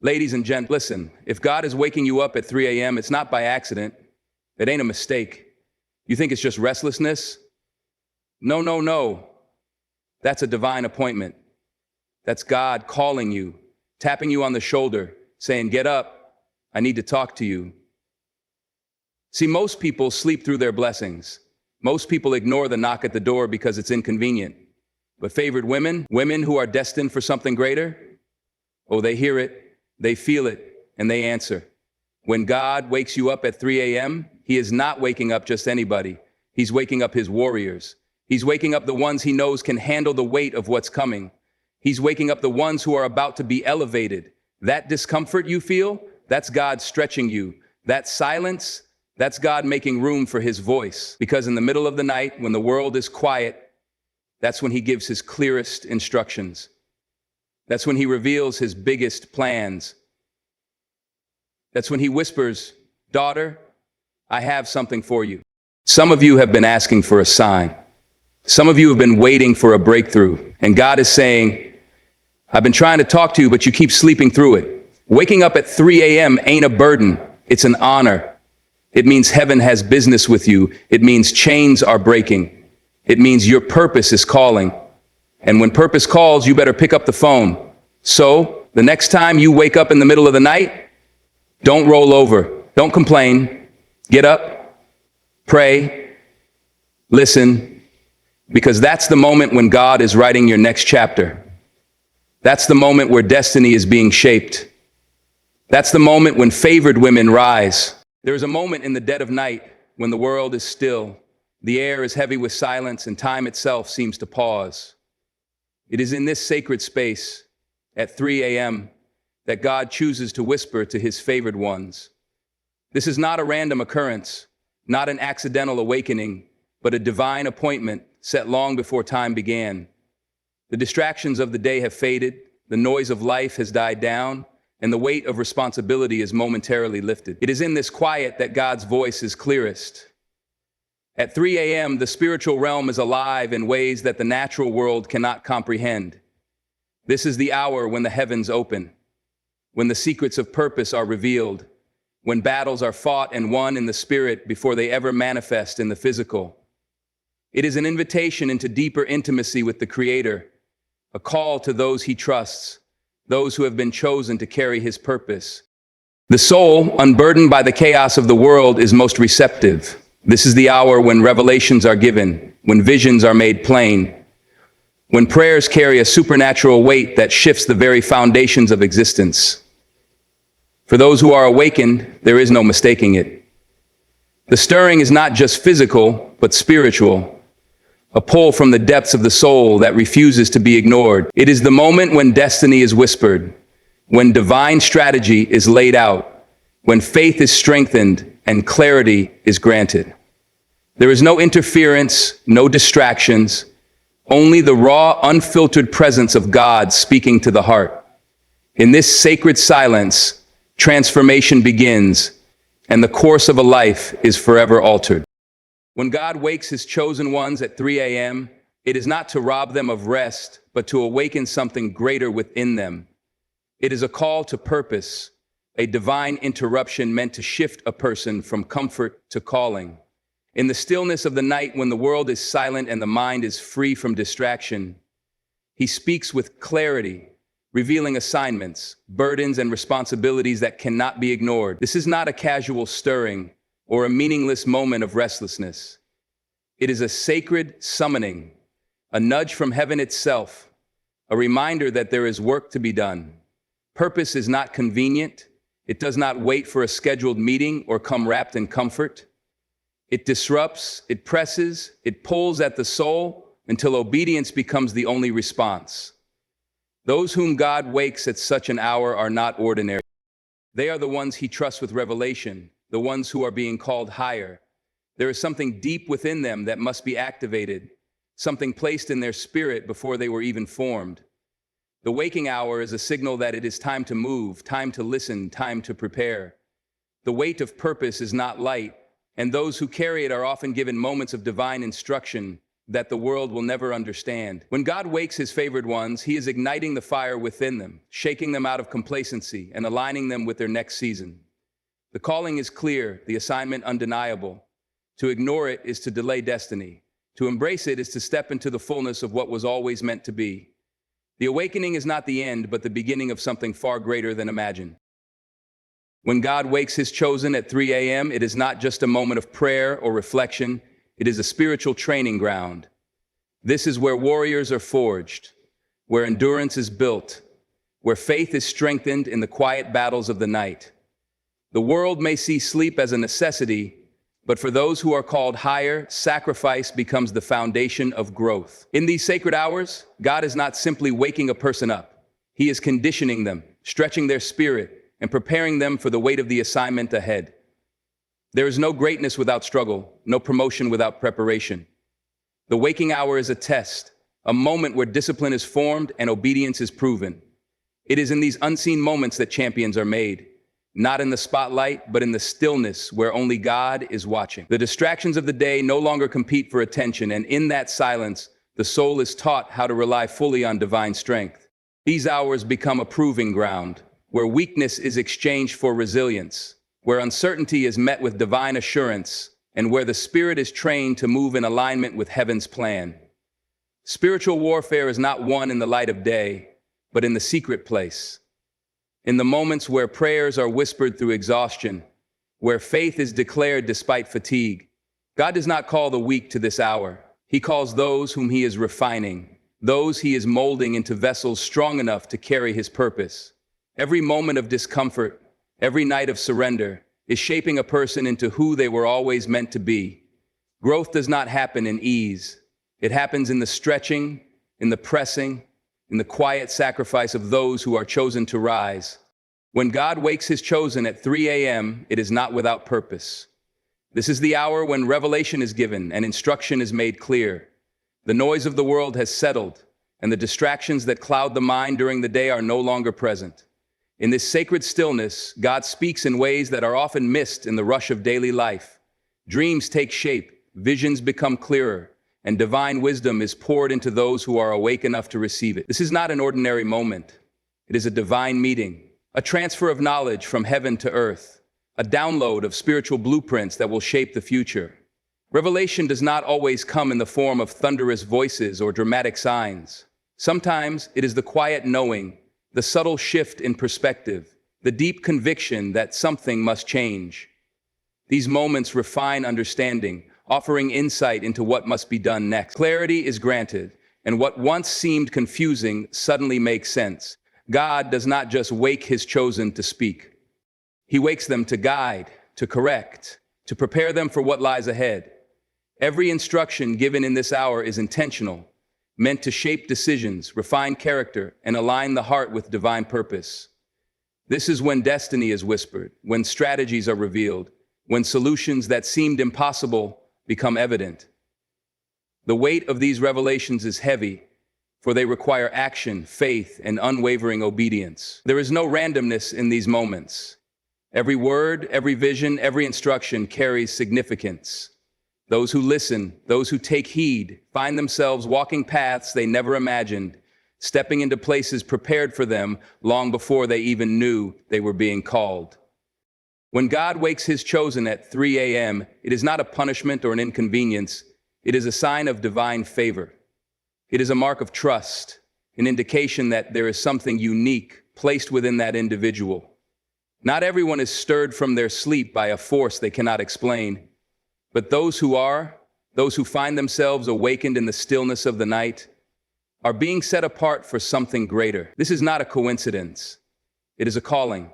Ladies and gents, listen, if God is waking you up at 3 a.m., it's not by accident. It ain't a mistake. You think it's just restlessness? No, no, no. That's a divine appointment. That's God calling you, tapping you on the shoulder, saying, get up, I need to talk to you. See, most people sleep through their blessings. Most people ignore the knock at the door because it's inconvenient. But favored women who are destined for something greater, oh, they hear it, they feel it, and they answer. When God wakes you up at 3 a.m., he is not waking up just anybody. He's waking up his warriors. He's waking up the ones he knows can handle the weight of what's coming. He's waking up the ones who are about to be elevated. That discomfort you feel, that's God stretching you. That silence, that's God making room for his voice. Because in the middle of the night, when the world is quiet, that's when he gives his clearest instructions. That's when he reveals his biggest plans. That's when he whispers, daughter, I have something for you. Some of you have been asking for a sign. Some of you have been waiting for a breakthrough. And God is saying, I've been trying to talk to you, but you keep sleeping through it. Waking up at 3 a.m. ain't a burden. It's an honor. It means heaven has business with you. It means chains are breaking. It means your purpose is calling. And when purpose calls, you better pick up the phone. So the next time you wake up in the middle of the night, don't roll over. Don't complain. Get up, pray, listen, because that's the moment when God is writing your next chapter. That's the moment where destiny is being shaped. That's the moment when favored women rise. There is a moment in the dead of night when the world is still, the air is heavy with silence, and time itself seems to pause. It is in this sacred space, at 3 a.m., that God chooses to whisper to his favored ones. This is not a random occurrence, not an accidental awakening, but a divine appointment set long before time began. The distractions of the day have faded, the noise of life has died down, and the weight of responsibility is momentarily lifted. It is in this quiet that God's voice is clearest. At 3 a.m., the spiritual realm is alive in ways that the natural world cannot comprehend. This is the hour when the heavens open, when the secrets of purpose are revealed, when battles are fought and won in the spirit before they ever manifest in the physical. It is an invitation into deeper intimacy with the Creator, a call to those he trusts, those who have been chosen to carry his purpose. The soul, unburdened by the chaos of the world, is most receptive. This is the hour when revelations are given, when visions are made plain, when prayers carry a supernatural weight that shifts the very foundations of existence. For those who are awakened, there is no mistaking it. The stirring is not just physical, but spiritual, a pull from the depths of the soul that refuses to be ignored. It is the moment when destiny is whispered, when divine strategy is laid out, when faith is strengthened and clarity is granted. There is no interference, no distractions, only the raw, unfiltered presence of God speaking to the heart. In this sacred silence, transformation begins, and the course of a life is forever altered. When God wakes his chosen ones at 3 a.m., it is not to rob them of rest, but to awaken something greater within them. It is a call to purpose, a divine interruption meant to shift a person from comfort to calling. In the stillness of the night, when the world is silent and the mind is free from distraction, he speaks with clarity, revealing assignments, burdens, and responsibilities that cannot be ignored. This is not a casual stirring or a meaningless moment of restlessness. It is a sacred summoning, a nudge from heaven itself, a reminder that there is work to be done. Purpose is not convenient. It does not wait for a scheduled meeting or come wrapped in comfort. It disrupts, it presses, it pulls at the soul until obedience becomes the only response. Those whom God wakes at such an hour are not ordinary. They are the ones he trusts with revelation, the ones who are being called higher. There is something deep within them that must be activated, something placed in their spirit before they were even formed. The waking hour is a signal that it is time to move, time to listen, time to prepare. The weight of purpose is not light, and those who carry it are often given moments of divine instruction, that the world will never understand. When God wakes his favored ones, he is igniting the fire within them, shaking them out of complacency and aligning them with their next season. The calling is clear, the assignment undeniable. To ignore it is to delay destiny. To embrace it is to step into the fullness of what was always meant to be. The awakening is not the end, but the beginning of something far greater than imagined. When God wakes his chosen at 3 a.m., it is not just a moment of prayer or reflection. It is a spiritual training ground. This is where warriors are forged, where endurance is built, where faith is strengthened in the quiet battles of the night. The world may see sleep as a necessity, but for those who are called higher, sacrifice becomes the foundation of growth. In these sacred hours, God is not simply waking a person up. He is conditioning them, stretching their spirit, and preparing them for the weight of the assignment ahead. There is no greatness without struggle, no promotion without preparation. The waking hour is a test, a moment where discipline is formed and obedience is proven. It is in these unseen moments that champions are made, not in the spotlight, but in the stillness where only God is watching. The distractions of the day no longer compete for attention, and in that silence, the soul is taught how to rely fully on divine strength. These hours become a proving ground, where weakness is exchanged for resilience, where uncertainty is met with divine assurance, and where the spirit is trained to move in alignment with heaven's plan. Spiritual warfare is not won in the light of day, but in the secret place. In the moments where prayers are whispered through exhaustion, where faith is declared despite fatigue. God does not call the weak to this hour. He calls those whom he is refining, those he is molding into vessels strong enough to carry his purpose. Every moment of discomfort, every night of surrender, is shaping a person into who they were always meant to be. Growth does not happen in ease. It happens in the stretching, in the pressing, in the quiet sacrifice of those who are chosen to rise. When God wakes his chosen at 3 a.m., it is not without purpose. This is the hour when revelation is given and instruction is made clear. The noise of the world has settled, and the distractions that cloud the mind during the day are no longer present. In this sacred stillness, God speaks in ways that are often missed in the rush of daily life. Dreams take shape, visions become clearer, and divine wisdom is poured into those who are awake enough to receive it. This is not an ordinary moment. It is a divine meeting, a transfer of knowledge from heaven to earth, a download of spiritual blueprints that will shape the future. Revelation does not always come in the form of thunderous voices or dramatic signs. Sometimes it is the quiet knowing, the subtle shift in perspective, the deep conviction that something must change. These moments refine understanding, offering insight into what must be done next. Clarity is granted, and what once seemed confusing suddenly makes sense. God does not just wake his chosen to speak. He wakes them to guide, to correct, to prepare them for what lies ahead. Every instruction given in this hour is intentional, meant to shape decisions, refine character, and align the heart with divine purpose. This is when destiny is whispered, when strategies are revealed, when solutions that seemed impossible become evident. The weight of these revelations is heavy, for they require action, faith, and unwavering obedience. There is no randomness in these moments. Every word, every vision, every instruction carries significance. Those who listen, those who take heed, find themselves walking paths they never imagined, stepping into places prepared for them long before they even knew they were being called. When God wakes his chosen at 3 a.m., it is not a punishment or an inconvenience. It is a sign of divine favor. It is a mark of trust, an indication that there is something unique placed within that individual. Not everyone is stirred from their sleep by a force they cannot explain. But those who find themselves awakened in the stillness of the night, are being set apart for something greater. This is not a coincidence. It is a calling,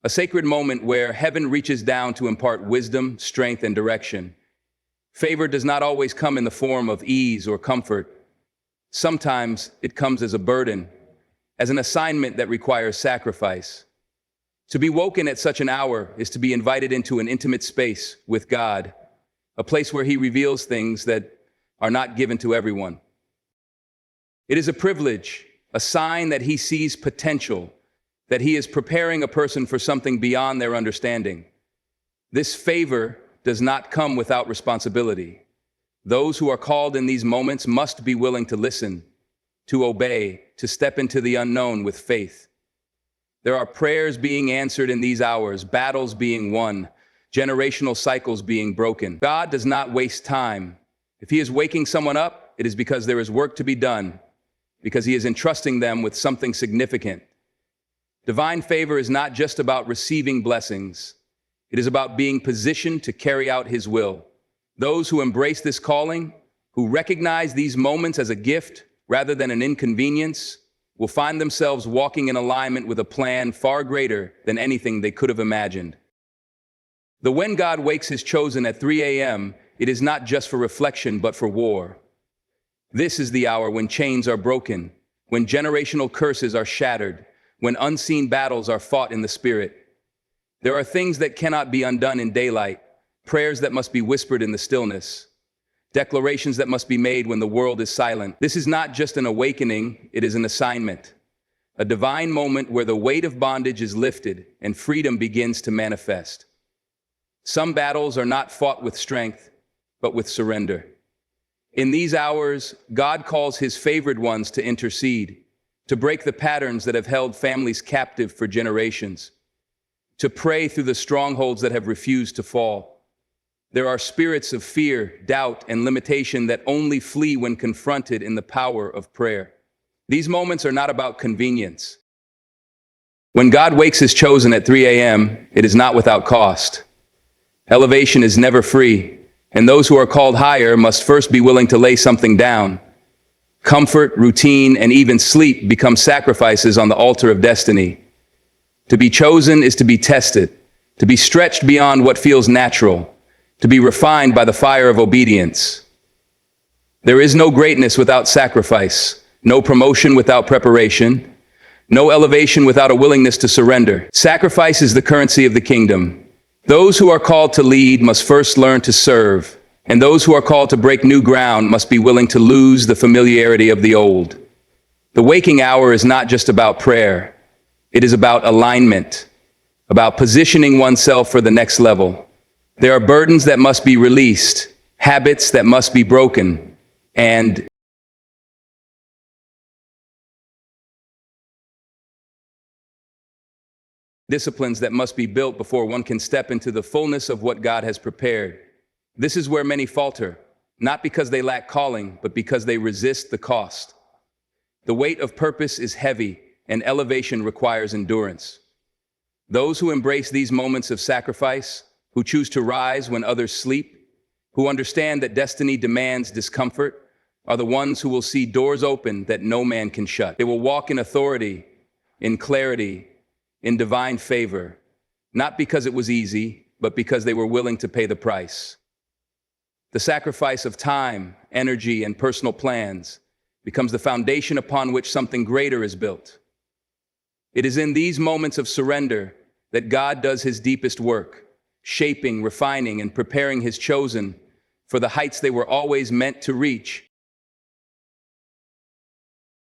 a sacred moment where heaven reaches down to impart wisdom, strength, and direction. Favor does not always come in the form of ease or comfort. Sometimes it comes as a burden, as an assignment that requires sacrifice. To be woken at such an hour is to be invited into an intimate space with God, a place where he reveals things that are not given to everyone. It is a privilege, a sign that he sees potential, that he is preparing a person for something beyond their understanding. This favor does not come without responsibility. Those who are called in these moments must be willing to listen, to obey, to step into the unknown with faith. There are prayers being answered in these hours, battles being won, generational cycles being broken. God does not waste time. If He is waking someone up, it is because there is work to be done, because He is entrusting them with something significant. Divine favor is not just about receiving blessings. It is about being positioned to carry out His will. Those who embrace this calling, who recognize these moments as a gift rather than an inconvenience, will find themselves walking in alignment with a plan far greater than anything they could have imagined. When God wakes His chosen at 3 a.m., it is not just for reflection, but for war. This is the hour when chains are broken, when generational curses are shattered, when unseen battles are fought in the Spirit. There are things that cannot be undone in daylight, prayers that must be whispered in the stillness, declarations that must be made when the world is silent. This is not just an awakening, it is an assignment, a divine moment where the weight of bondage is lifted and freedom begins to manifest. Some battles are not fought with strength, but with surrender. In these hours, God calls His favored ones to intercede, to break the patterns that have held families captive for generations, to pray through the strongholds that have refused to fall. There are spirits of fear, doubt, and limitation that only flee when confronted in the power of prayer. These moments are not about convenience. When God wakes His chosen at 3 a.m., it is not without cost. Elevation is never free, and those who are called higher must first be willing to lay something down. Comfort, routine, and even sleep become sacrifices on the altar of destiny. To be chosen is to be tested, to be stretched beyond what feels natural, to be refined by the fire of obedience. There is no greatness without sacrifice, no promotion without preparation, no elevation without a willingness to surrender. Sacrifice is the currency of the kingdom. Those who are called to lead must first learn to serve, and those who are called to break new ground must be willing to lose the familiarity of the old. The waking hour is not just about prayer. It is about alignment, about positioning oneself for the next level. There are burdens that must be released, habits that must be broken, and disciplines that must be built before one can step into the fullness of what God has prepared. This is where many falter, not because they lack calling, but because they resist the cost. The weight of purpose is heavy, and elevation requires endurance. Those who embrace these moments of sacrifice, who choose to rise when others sleep, who understand that destiny demands discomfort, are the ones who will see doors open that no man can shut. They will walk in authority, in clarity, in divine favor, not because it was easy, but because they were willing to pay the price. The sacrifice of time, energy, and personal plans becomes the foundation upon which something greater is built. It is in these moments of surrender that God does His deepest work, shaping, refining, and preparing His chosen for the heights they were always meant to reach.